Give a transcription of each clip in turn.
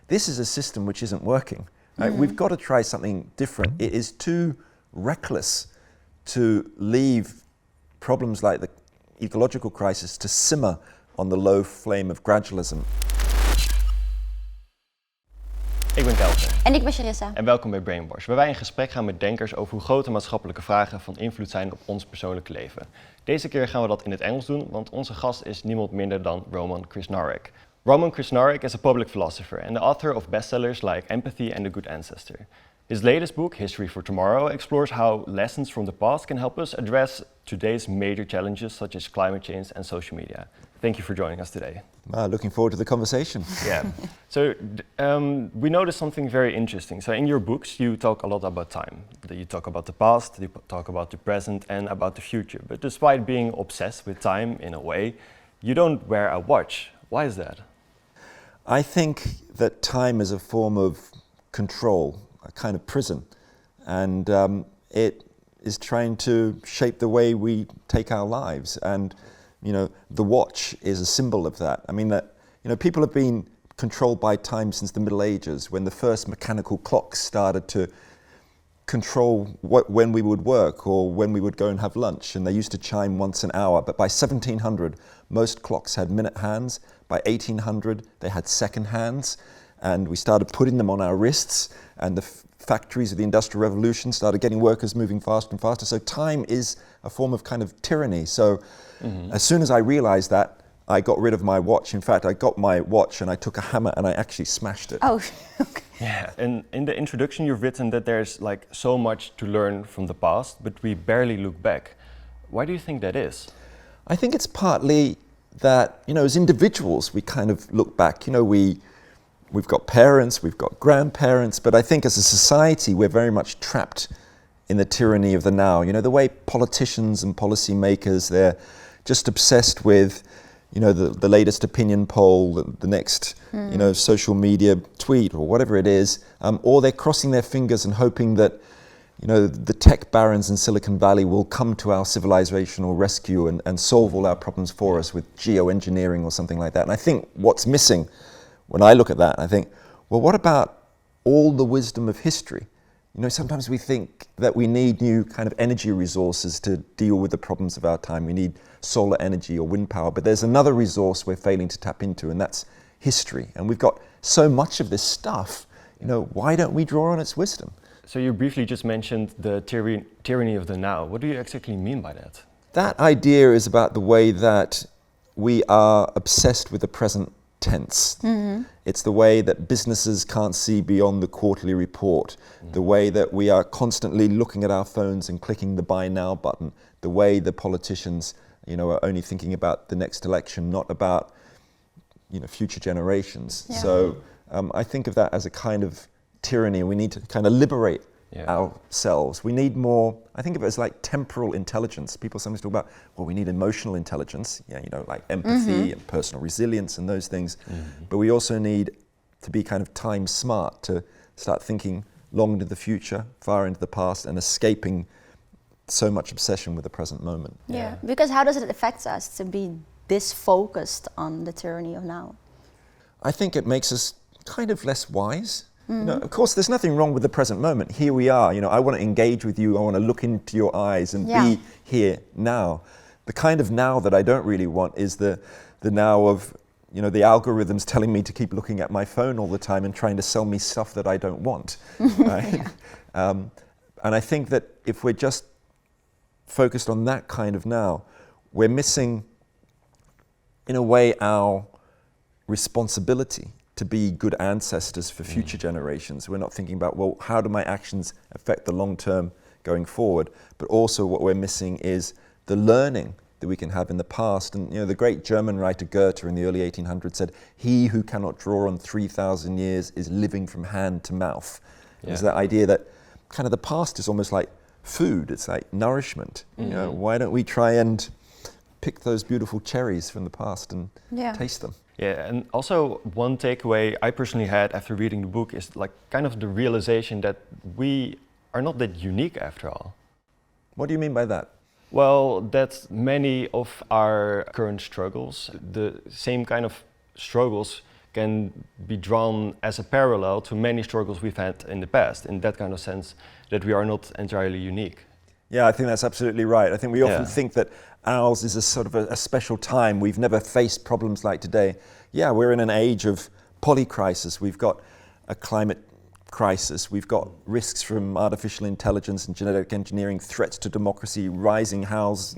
this is a system which isn't working. Right? We've got to try something different. It is too reckless to leave problems like the ecological crisis to simmer on the low flame of gradualism. Ik ben Kelvin. En ik ben Charissa. En welkom bij Brainwash, waar wij in gesprek gaan met denkers over hoe grote maatschappelijke vragen van invloed zijn op ons persoonlijke leven. Deze keer gaan we dat in het Engels doen, want onze gast is niemand minder dan Roman Krznaric. Roman Krznaric is a public philosopher and the author of bestsellers like Empathy and The Good Ancestor. His latest book, History for Tomorrow, explores how lessons from the past can help us address today's major challenges such as climate change and social media. Thank you for joining us today. Looking forward to the conversation. Yeah. So we noticed something very interesting. So in your books, you talk a lot about time. You talk about the past, you talk about the present, and about the future. But despite being obsessed with time in a way, you don't wear a watch. Why is that? I think that time is a form of control, a kind of prison, and it is trying to shape the way we take our lives. And the watch is a symbol of that. I mean that people have been controlled by time since the Middle Ages, when the first mechanical clocks started to control when we would work or when we would go and have lunch, and they used to chime once an hour. But by 1700, most clocks had minute hands. By 1800, they had second hands, and we started putting them on our wrists, and the factories of the Industrial Revolution started getting workers moving faster and faster. So time is a form of kind of tyranny. So as soon as I realized that, I got rid of my watch. In fact, I got my watch and I took a hammer and I actually smashed it. Oh, okay. Yeah, and in the introduction you've written that there's like so much to learn from the past, but we barely look back. Why do you think that is? I think it's partly that, as individuals, we kind of look back. We've got parents, we've got grandparents, but I think as a society, we're very much trapped in the tyranny of the now. The way politicians and policymakers, they're just obsessed with, the latest opinion poll, the next, social media tweet or whatever it is, or they're crossing their fingers and hoping that, the tech barons in Silicon Valley will come to our civilizational rescue and solve all our problems for us with geoengineering or something like that. And I think what's missing, when I look at that, I think, well, what about all the wisdom of history? Sometimes we think that we need new kind of energy resources to deal with the problems of our time. We need solar energy or wind power, but there's another resource we're failing to tap into, and that's history. And we've got so much of this stuff, why don't we draw on its wisdom? So you briefly just mentioned the tyranny of the now. What do you exactly mean by that? That idea is about the way that we are obsessed with the present tense. It's the way that businesses can't see beyond the quarterly report, the way that we are constantly looking at our phones and clicking the buy now button, the way the politicians are only thinking about the next election, not about future generations. Yeah. So I think of that as a kind of tyranny. We need to kind of liberate ourselves. We need more, I think of it as like temporal intelligence. People sometimes talk about, well, we need emotional intelligence, like empathy and personal resilience and those things. But we also need to be kind of time smart, to start thinking long into the future, far into the past, and escaping so much obsession with the present moment. Yeah, because how does it affect us to be this focused on the tyranny of now? I think it makes us kind of less wise. Of course, there's nothing wrong with the present moment. Here we are. I want to engage with you. I want to look into your eyes and be here now. The kind of now that I don't really want is the now of, the algorithms telling me to keep looking at my phone all the time and trying to sell me stuff that I don't want. Right? And I think that if we're just focused on that kind of now, we're missing, in a way, our responsibility to be good ancestors for future generations. We're not thinking about, well, how do my actions affect the long term going forward? But also what we're missing is the learning that we can have in the past. And the great German writer Goethe in the early 1800s said, he who cannot draw on 3,000 years is living from hand to mouth. Yeah. There's that idea that kind of the past is almost like food. It's like nourishment. Why don't we try and pick those beautiful cherries from the past and taste them? Yeah, and also one takeaway I personally had after reading the book is like kind of the realization that we are not that unique after all. What do you mean by that? Well, that many of our current struggles, the same kind of struggles can be drawn as a parallel to many struggles we've had in the past, in that kind of sense that we are not entirely unique. Yeah, I think that's absolutely right. I think we often think that ours is a sort of a special time. We've never faced problems like today. Yeah, we're in an age of polycrisis. We've got a climate crisis. We've got risks from artificial intelligence and genetic engineering, threats to democracy, rising house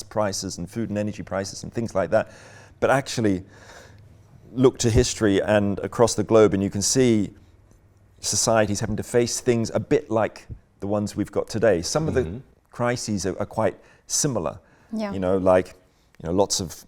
prices and food and energy prices and things like that. But actually, look to history and across the globe and you can see societies having to face things a bit like the ones we've got today. Some of the crises are quite similar. Yeah. Lots of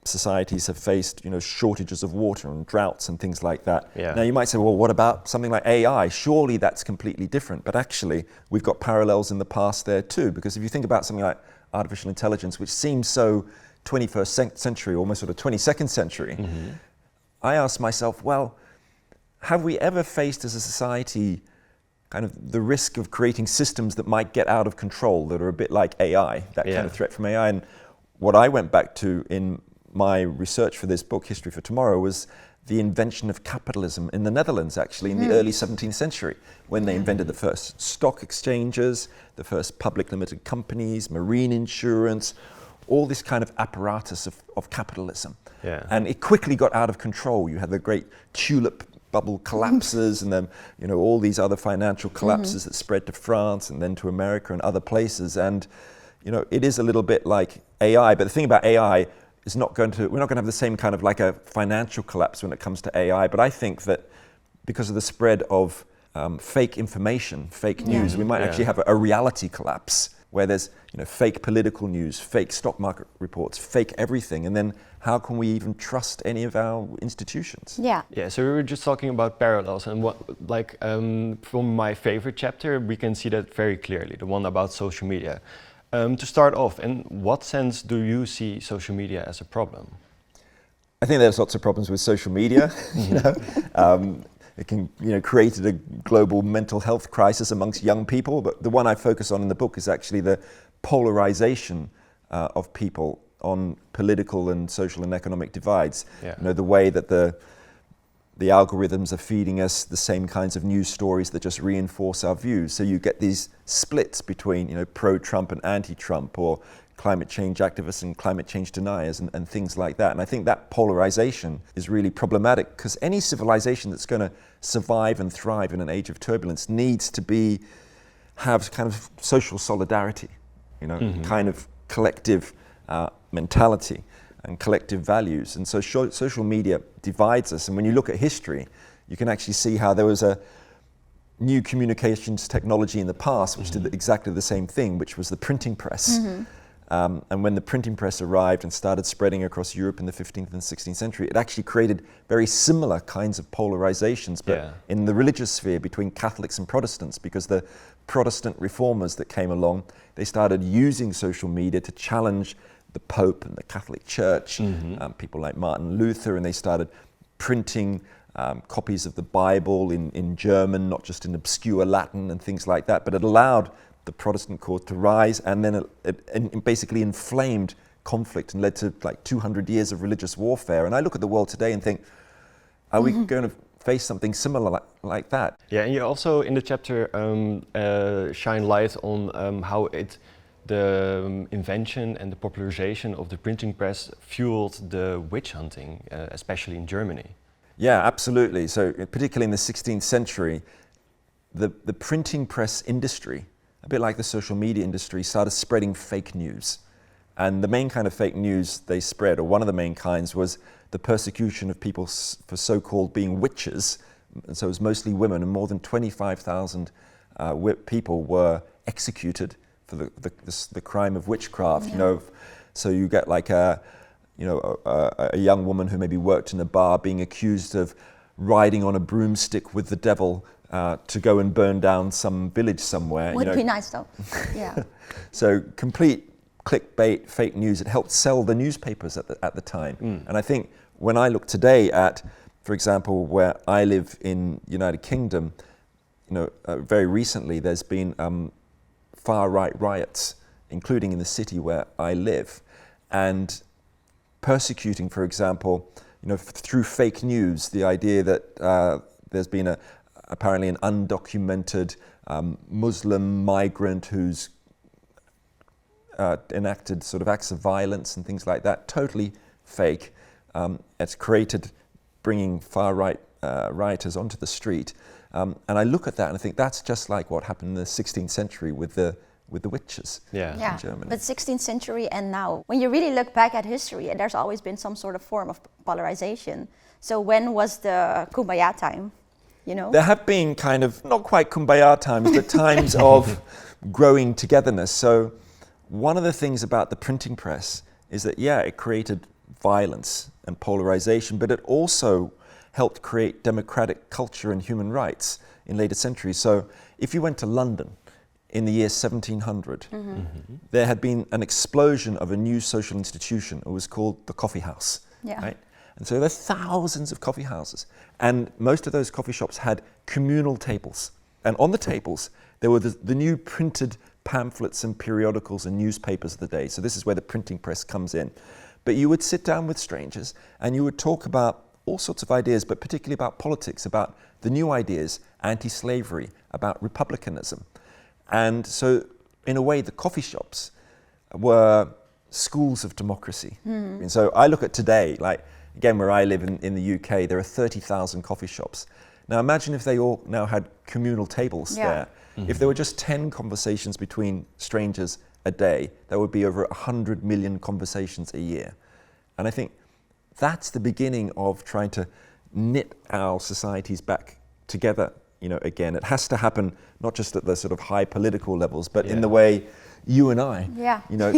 societies have faced, shortages of water and droughts and things like that. Yeah. Now you might say, well, what about something like AI? Surely that's completely different. But actually, we've got parallels in the past there too. Because if you think about something like artificial intelligence, which seems so 21st century, almost sort of 22nd century, I ask myself, well, have we ever faced as a society kind of the risk of creating systems that might get out of control, that are a bit like AI, that kind of threat from AI? And what I went back to in my research for this book, History for Tomorrow, was the invention of capitalism in the Netherlands, actually, in the early 17th century, when they invented the first stock exchanges, the first public limited companies, marine insurance, all this kind of apparatus of capitalism. Yeah. And it quickly got out of control. You had the great tulip bubble collapses and then, all these other financial collapses that spread to France and then to America and other places. And, it is a little bit like AI, but the thing about AI is we're not going to have the same kind of like a financial collapse when it comes to AI. But I think that because of the spread of fake information, fake news, we might actually have a reality collapse where there's fake political news, fake stock market reports, fake everything, and then how can we even trust any of our institutions? Yeah. Yeah. So we were just talking about parallels, and from my favorite chapter, we can see that very clearly, the one about social media. To start off, in what sense do you see social media as a problem? I think there's lots of problems with social media. It can, created a global mental health crisis amongst young people. But the one I focus on in the book is actually the polarization of people on political and social and economic divides. Yeah. The way that the algorithms are feeding us the same kinds of news stories that just reinforce our views. So you get these splits between, pro-Trump and anti-Trump, or climate change activists and climate change deniers and things like that. And I think that polarization is really problematic, because any civilization that's going to survive and thrive in an age of turbulence needs to have kind of social solidarity, kind of collective mentality and collective values. And so social media divides us. And when you look at history, you can actually see how there was a new communications technology in the past which did exactly the same thing, which was the printing press. And when the printing press arrived and started spreading across Europe in the 15th and 16th century, it actually created very similar kinds of polarizations, but in the religious sphere between Catholics and Protestants, because the Protestant reformers that came along, they started using social media to challenge the Pope and the Catholic Church, people like Martin Luther, and they started printing copies of the Bible in German, not just in obscure Latin and things like that, but it allowed the Protestant cause to rise, and then it basically inflamed conflict and led to like 200 years of religious warfare. And I look at the world today and think, are we going to face something similar like that? Yeah, and you also in the chapter shine light on how the invention and the popularization of the printing press fueled the witch hunting, especially in Germany. Yeah, absolutely. So particularly in the 16th century, the printing press industry, a bit like the social media industry, started spreading fake news. And the main kind of fake news they spread, or one of the main kinds, was the persecution of people for so-called being witches. And so it was mostly women, and more than 25,000 people were executed for the crime of witchcraft. Yeah. So you get like a young woman who maybe worked in a bar being accused of riding on a broomstick with the devil to go and burn down some village somewhere. Would be nice though. Yeah. So complete clickbait, fake news. It helped sell the newspapers at the time. And I think when I look today at, for example, where I live in United Kingdom, very recently there's been far-right riots, including in the city where I live, and persecuting, for example, through fake news, the idea that there's been apparently an undocumented Muslim migrant who's enacted sort of acts of violence and things like that, totally fake. It's created bringing far-right rioters onto the street. And I look at that and I think that's just like what happened in the 16th century with the witches in Germany. But 16th century and now, when you really look back at history, there's always been some sort of form of polarization. So when was the Kumbaya time? There have been kind of, not quite Kumbaya times, but times of growing togetherness. So one of the things about the printing press is that, it created violence and polarization, but it also helped create democratic culture and human rights in later centuries. So if you went to London in the year 1700, there had been an explosion of a new social institution. It was called the coffee house. Right? And so there were thousands of coffee houses. And most of those coffee shops had communal tables. And on the tables, there were the new printed pamphlets and periodicals and newspapers of the day. So this is where the printing press comes in. But you would sit down with strangers and you would talk about all sorts of ideas, but particularly about politics, about the new ideas, anti-slavery, about republicanism. And so, in a way, the coffee shops were schools of democracy. And so I look at today, like, again, where I live in the UK, there are 30,000 coffee shops. Now imagine if they all now had communal tables there. If there were just 10 conversations between strangers a day, that would be over 100 million conversations a year. And I think that's the beginning of trying to knit our societies back together, again. It has to happen not just at the sort of high political levels, but in the way you and I,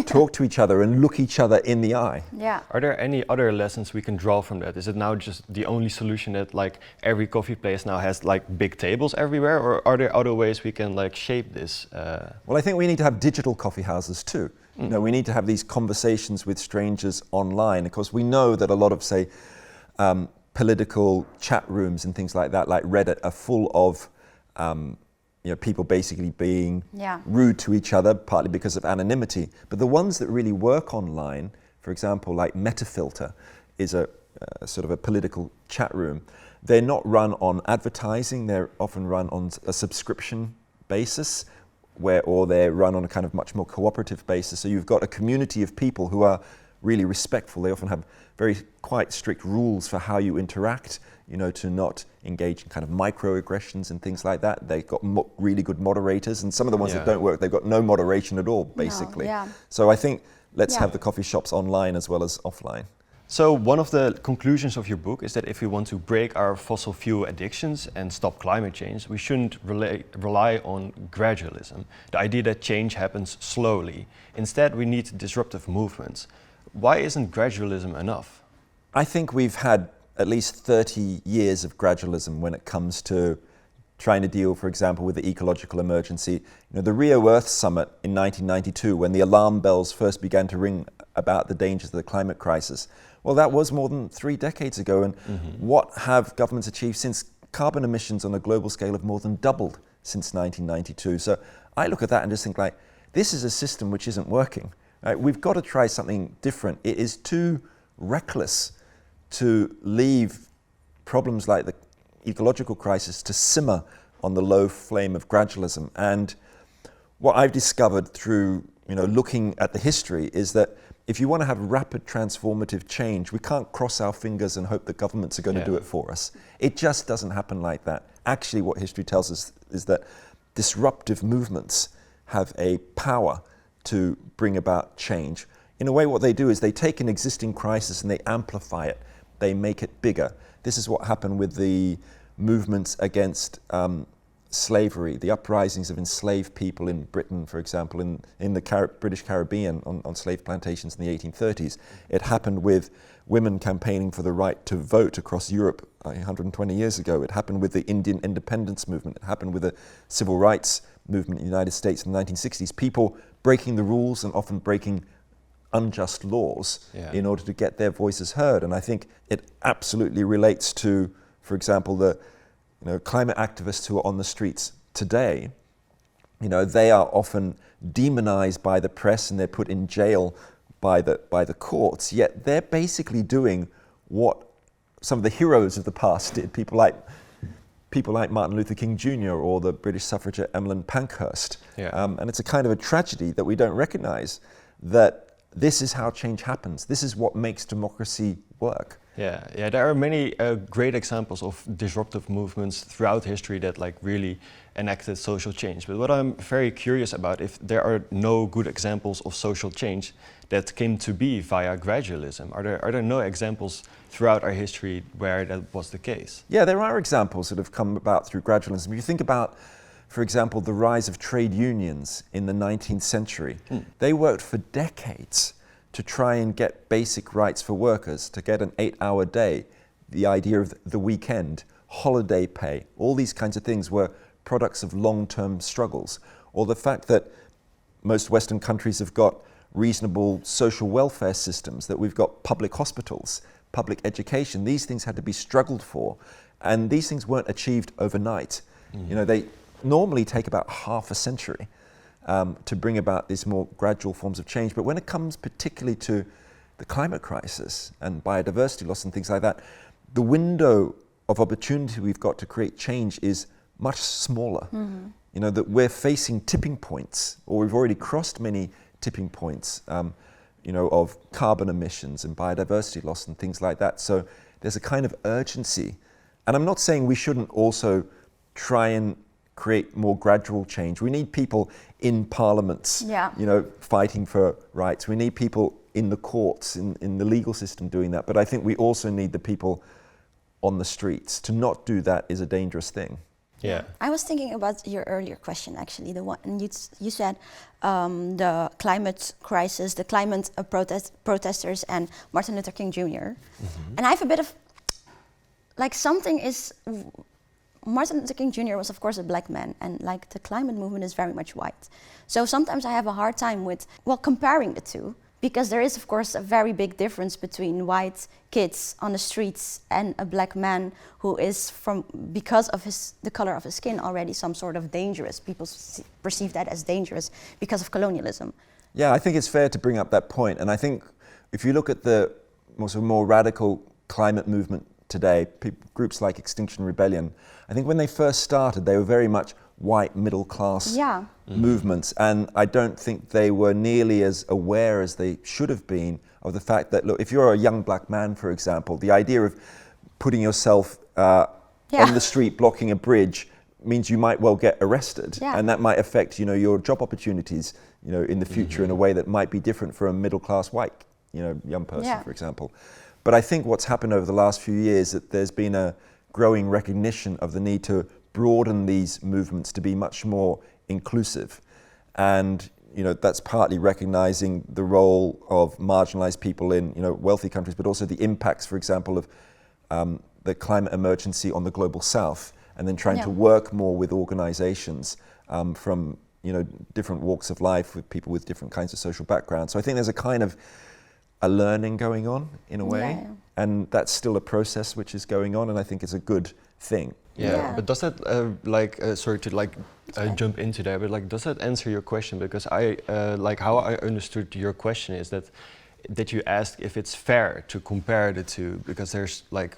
talk to each other and look each other in the eye. Are there any other lessons we can draw from that? Is it now just the only solution that like every coffee place now has like big tables everywhere, or are there other ways we can like shape this? Well, I think we need to have digital coffee houses too. We need to have these conversations with strangers online. Of course, we know that a lot of, say, political chat rooms and things like that, like Reddit, are full of people basically being rude to each other, partly because of anonymity. But the ones that really work online, for example, like Metafilter, is a sort of a political chat room. They're not run on advertising. They're often run on a subscription basis, or they're run on a kind of much more cooperative basis. So you've got a community of people who are really respectful. They often have quite strict rules for how you interact, to not engage in kind of microaggressions and things like that. They've got really good moderators, and some of the ones that don't work, they've got no moderation at all, basically. So I think let's have the coffee shops online as well as offline. So one of the conclusions of your book is that if we want to break our fossil fuel addictions and stop climate change, we shouldn't rely on gradualism, the idea that change happens slowly. Instead, we need disruptive movements. Why isn't gradualism enough? I think we've had at least 30 years of gradualism when it comes to trying to deal, for example, with the ecological emergency. The Rio Earth Summit in 1992, when the alarm bells first began to ring about the dangers of the climate crisis, well, that was more than 3 decades ago. And what have governments achieved since? Carbon emissions on a global scale have more than doubled since 1992. So I look at that and just think, like, this is a system which isn't working. Right? We've got to try something different. It is too reckless to leave problems like the ecological crisis to simmer on the low flame of gradualism. And what I've discovered through looking at the history is that if you want to have rapid transformative change, we can't cross our fingers and hope that governments are going to do it for us. It just doesn't happen like that. Actually, what history tells us is that disruptive movements have a power to bring about change. In a way, what they do is they take an existing crisis and they amplify it. They make it bigger. This is what happened with the movements against slavery, the uprisings of enslaved people in Britain, for example, in the British Caribbean on slave plantations in the 1830s. It happened with women campaigning for the right to vote across Europe 120 years ago. It happened with the Indian independence movement. It happened with the civil rights movement in the United States in the 1960s. People breaking the rules and often breaking unjust laws in order to get their voices heard. And I think it absolutely relates to, for example, the climate activists who are on the streets today. They are often demonized by the press and they're put in jail by the courts, yet they're basically doing what some of the heroes of the past did. People like Martin Luther King Jr. or the British suffragette Emmeline Pankhurst. Yeah. And it's a kind of a tragedy that we don't recognize that this is how change happens. This is what makes democracy work. Yeah, there are many great examples of disruptive movements throughout history that like really enacted social change. But what I'm very curious about, if there are no good examples of social change that came to be via gradualism, are there no examples throughout our history where that was the case? Yeah, there are examples that have come about through gradualism. If you think about, for example, the rise of trade unions in the 19th century, they worked for decades to try and get basic rights for workers, to get an 8-hour day, the idea of the weekend, holiday pay, all these kinds of things were products of long-term struggles. Or the fact that most Western countries have got reasonable social welfare systems, that we've got public hospitals, public education. These things had to be struggled for, and these things weren't achieved overnight. You know, they normally take about half a century to bring about these more gradual forms of change. But when it comes particularly to the climate crisis and biodiversity loss and things like that, the window of opportunity we've got to create change is much smaller. You know, that we're facing tipping points, or we've already crossed many tipping points, you know, of carbon emissions and biodiversity loss and things like that. So there's a kind of urgency. And I'm not saying we shouldn't also try and create more gradual change. We need people in parliaments, you know, fighting for rights. We need people in the courts, in the legal system doing that. But I think we also need the people on the streets. To not do that is a dangerous thing. Yeah. I was thinking about your earlier question, actually, the one you said the climate crisis, the climate protesters, and Martin Luther King Jr. And I have a bit of, like, something is, Martin Luther King Jr. was, of course, a black man, and like the climate movement is very much white. So sometimes I have a hard time with, well, comparing the two, because there is, of course, a very big difference between white kids on the streets and a black man who is, because of the color of his skin, already some sort of dangerous. People perceive that as dangerous because of colonialism. Yeah, I think it's fair to bring up that point. And I think if you look at the more radical climate movement today, groups like Extinction Rebellion, I think when they first started, they were very much white middle class movements, and I don't think they were nearly as aware as they should have been of the fact that, look, if you're a young black man, for example, the idea of putting yourself on the street blocking a bridge means you might well get arrested, and that might affect, you know, your job opportunities, you know, in the future in a way that might be different for a middle class white, you know, young person, for example. But I think what's happened over the last few years, that there's been a growing recognition of the need to broaden these movements to be much more inclusive. And, you know, that's partly recognizing the role of marginalized people in, you know, wealthy countries, but also the impacts, for example, of the climate emergency on the global south, and then trying to work more with organizations from, you know, different walks of life, with people with different kinds of social backgrounds. So I think there's a kind of a learning going on in a way, and that's still a process which is going on, and I think it's a good thing. But does that sorry to jump into there, but like, does that answer your question? Because I like how I understood your question is that you asked if it's fair to compare the two, because there's like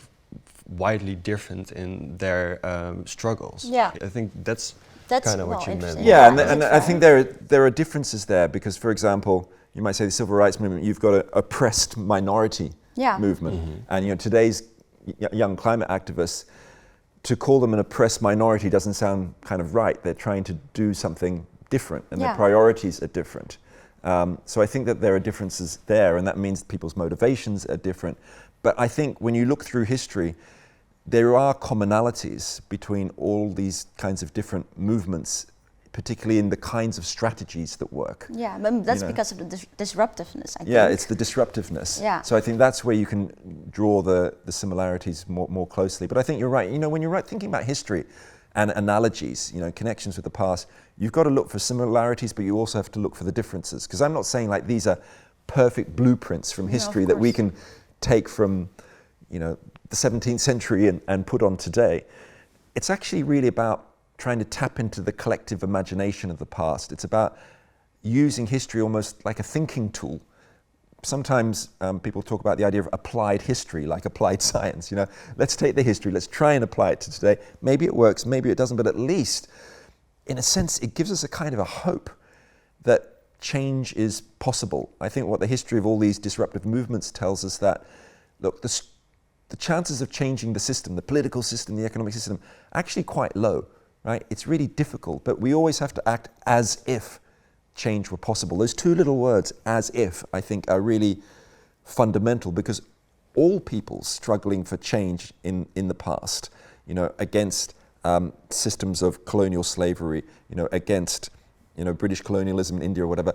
widely different in their struggles. I think that's kind of what you meant. And I think there are differences there, because, for example, you might say the civil rights movement, you've got an oppressed minority movement, and, you know, today's young climate activists, to call them an oppressed minority doesn't sound kind of right. They're trying to do something different, and their priorities are different. So I think that there are differences there, and that means people's motivations are different. But I think when you look through history, there are commonalities between all these kinds of different movements, particularly in the kinds of strategies that work. Yeah, but that's, you know, because of the disruptiveness, I think. Yeah, it's the disruptiveness. Yeah. So I think that's where you can draw the similarities more closely. But I think you're right. You know, when you're thinking about history and analogies, you know, connections with the past, you've got to look for similarities, but you also have to look for the differences. Because I'm not saying like these are perfect blueprints from history that we can take from, you know, the 17th century and put on today. It's actually really about trying to tap into the collective imagination of the past. It's about using history almost like a thinking tool, sometimes people talk about the idea of applied history, like applied science. Let's take the history, let's try and apply it to today. Maybe it works, maybe it doesn't, but at least, in a sense, it gives us a kind of a hope that change is possible. I think what the history of all these disruptive movements tells us that, look, the chances of changing the system, the political system, the economic system, are actually quite low, right? It's really difficult, but we always have to act as if change were possible. Those two little words, as if, I think are really fundamental, because all people struggling for change in the past, against systems of colonial slavery, against British colonialism in India or whatever,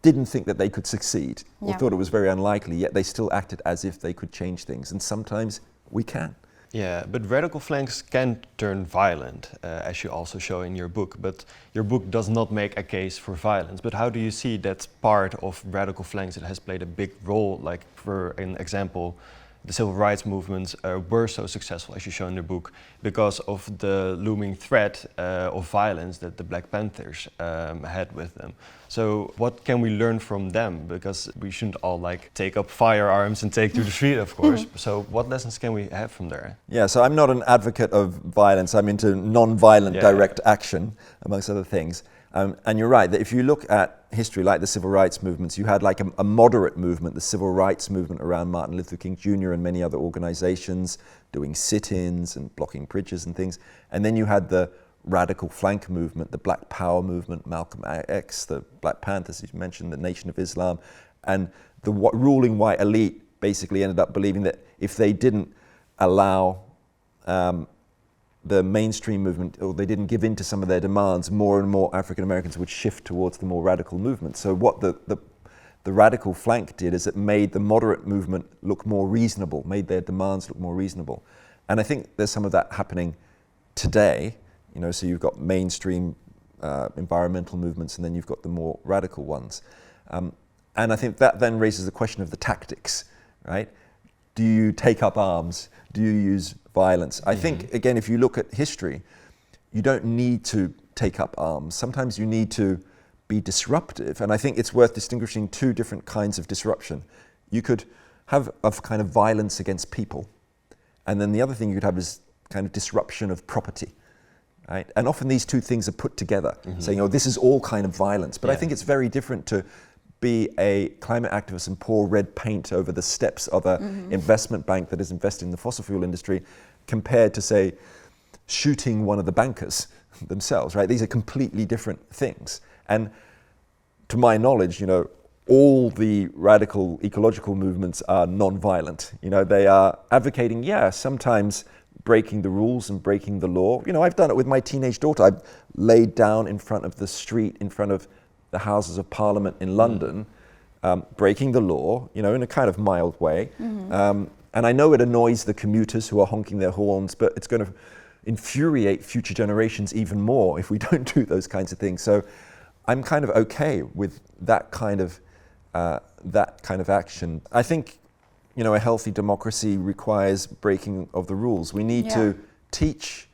didn't think that they could succeed or thought it was very unlikely, yet they still acted as if they could change things. And sometimes we can. Yeah, but radical flanks can turn violent, as you also show in your book. But your book does not make a case for violence. But how do you see that part of radical flanks that has played a big role, like for an example, the civil rights movements were so successful, as you show in the book, because of the looming threat of violence that the Black Panthers had with them. So what can we learn from them? Because we shouldn't all take up firearms and take to the street, of course. So what lessons can we have from there? Yeah, so I'm not an advocate of violence. I'm into non-violent direct action, amongst other things. And you're right, that if you look at history like the civil rights movements, you had a moderate movement, the civil rights movement around Martin Luther King Jr. and many other organizations doing sit-ins and blocking bridges and things. And then you had the radical flank movement, the Black Power movement, Malcolm X, the Black Panthers, as you mentioned, the Nation of Islam. And the ruling white elite basically ended up believing that if they didn't allow the mainstream movement, or they didn't give in to some of their demands, more and more African Americans would shift towards the more radical movement. So what the radical flank did is it made the moderate movement look more reasonable, made their demands look more reasonable. And I think there's some of that happening today. So you've got mainstream environmental movements, and then you've got the more radical ones. And I think that then raises the question of the tactics, right? Do you take up arms? Do you use violence? I think, again, if you look at history, you don't need to take up arms. Sometimes you need to be disruptive. And I think it's worth distinguishing two different kinds of disruption. You could have a kind of violence against people. And then the other thing you could have is kind of disruption of property. Right? And often these two things are put together, saying, this is all kind of violence. But I think it's very different to be a climate activist and pour red paint over the steps of an investment bank that is investing in the fossil fuel industry, compared to, say, shooting one of the bankers themselves, right? These are completely different things. And to my knowledge, all the radical ecological movements are non-violent. They are advocating, sometimes breaking the rules and breaking the law. I've done it with my teenage daughter. I've laid down in front of the street, in front of the Houses of Parliament in London, breaking the law, in a kind of mild way. And I know it annoys the commuters who are honking their horns, but it's going to infuriate future generations even more if we don't do those kinds of things. So I'm kind of okay with that kind of action. I think, a healthy democracy requires breaking of the rules. We need to teach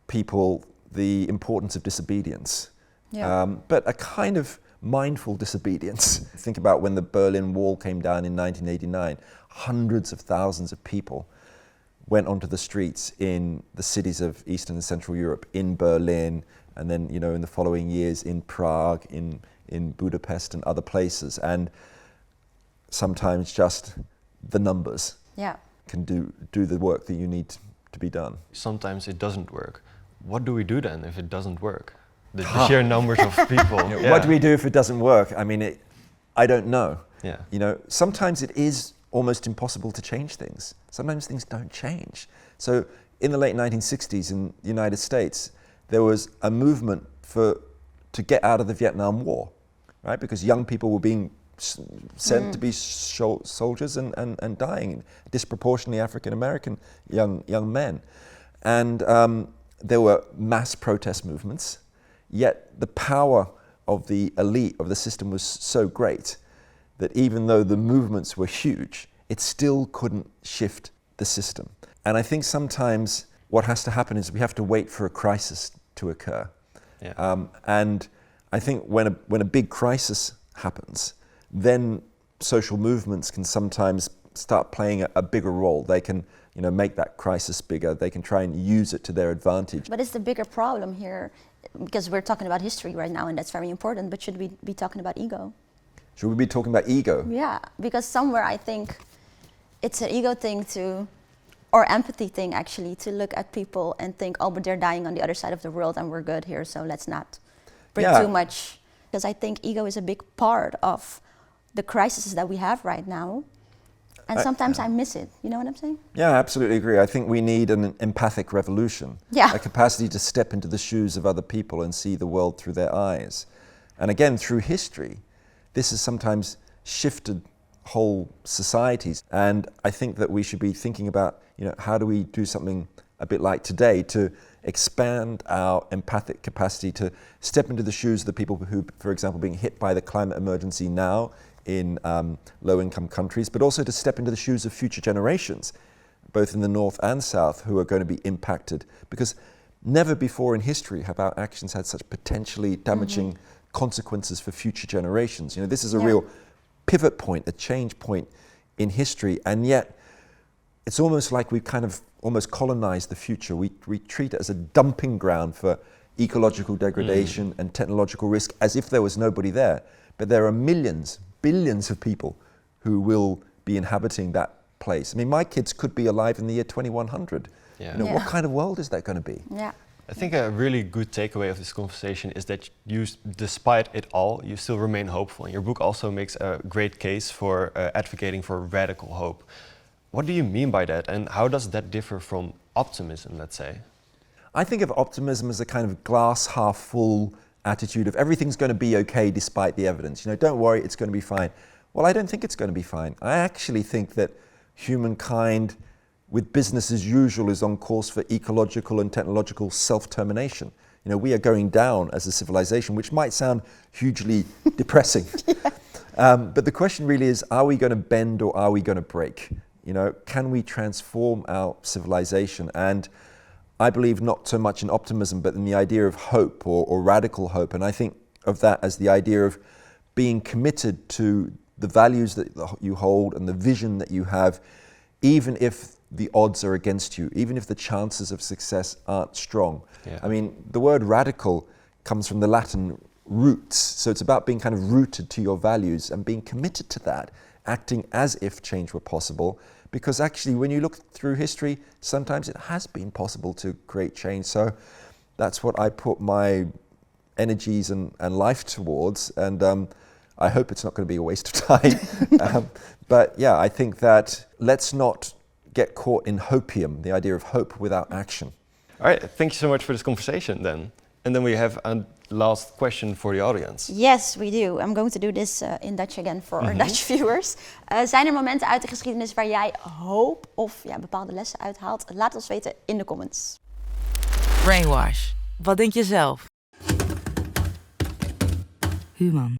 people the importance of disobedience. But a kind of mindful disobedience. Think about when the Berlin Wall came down in 1989, hundreds of thousands of people went onto the streets in the cities of Eastern and Central Europe, in Berlin, and then, in the following years in Prague, in Budapest and other places. And sometimes just the numbers can do the work that you need to be done. Sometimes it doesn't work. What do we do then if it doesn't work? The sheer numbers of people. What do we do if it doesn't work? I mean, I don't know. Yeah. Sometimes it is almost impossible to change things. Sometimes things don't change. So in the late 1960s in the United States, there was a movement to get out of the Vietnam War, right? Because young people were being sent to be soldiers and dying, disproportionately African American young men. And there were mass protest movements. Yet the power of the elite of the system was so great that even though the movements were huge, it still couldn't shift the system. And I think sometimes what has to happen is we have to wait for a crisis to occur. And I think when a big crisis happens, then social movements can sometimes start playing a bigger role. They can, make that crisis bigger. They can try and use it to their advantage. But it's the bigger problem here, because we're talking about history right now, and that's very important, but should we be talking about ego? Should we be talking about ego? Yeah, because somewhere I think it's an ego thing or empathy thing actually, to look at people and think, oh, but they're dying on the other side of the world and we're good here, so let's not bring too much. Because I think ego is a big part of the crises that we have right now. And sometimes I miss it, you know what I'm saying? Yeah, I absolutely agree. I think we need an empathic revolution. Yeah. A capacity to step into the shoes of other people and see the world through their eyes. And again, through history, this has sometimes shifted whole societies. And I think that we should be thinking about, how do we do something a bit like today to expand our empathic capacity to step into the shoes of the people who, for example, being hit by the climate emergency now in low-income countries, but also to step into the shoes of future generations, both in the North and South, who are going to be impacted. Because never before in history have our actions had such potentially damaging consequences for future generations. This is a real pivot point, a change point in history, and yet it's almost like we've kind of almost colonized the future. We treat it as a dumping ground for ecological degradation and technological risk as if there was nobody there. But there are millions, billions of people who will be inhabiting that place. I mean, my kids could be alive in the year 2100. What kind of world is that going to be? Yeah. I think a really good takeaway of this conversation is that you, despite it all, you still remain hopeful. And your book also makes a great case for advocating for radical hope. What do you mean by that, and how does that differ from optimism, let's say? I think of optimism as a kind of glass half full attitude of everything's going to be okay despite the evidence. Don't worry, it's going to be fine. Well, I don't think it's going to be fine. I actually think that humankind, with business as usual, is on course for ecological and technological self-termination. We are going down as a civilization, which might sound hugely depressing. But the question really is, are we going to bend or are we going to break? Can we transform our civilization? And I believe not so much in optimism, but in the idea of hope or radical hope. And I think of that as the idea of being committed to the values that you hold and the vision that you have, even if the odds are against you, even if the chances of success aren't strong. Yeah. I mean, the word radical comes from the Latin roots. So it's about being kind of rooted to your values and being committed to that, acting as if change were possible. Because actually, when you look through history, sometimes it has been possible to create change. So that's what I put my energies and life towards. And I hope it's not going to be a waste of time. But yeah, I think that let's not get caught in hopium, the idea of hope without action. All right, thank you so much for this conversation then. And then we have a last question for the audience. Yes, we do. I'm going to do this in Dutch again for our Dutch viewers. Zijn er momenten uit de geschiedenis waar jij hoop of bepaalde lessen uithaalt? Laat ons weten in de comments. Brainwash. Wat denk je zelf? Human.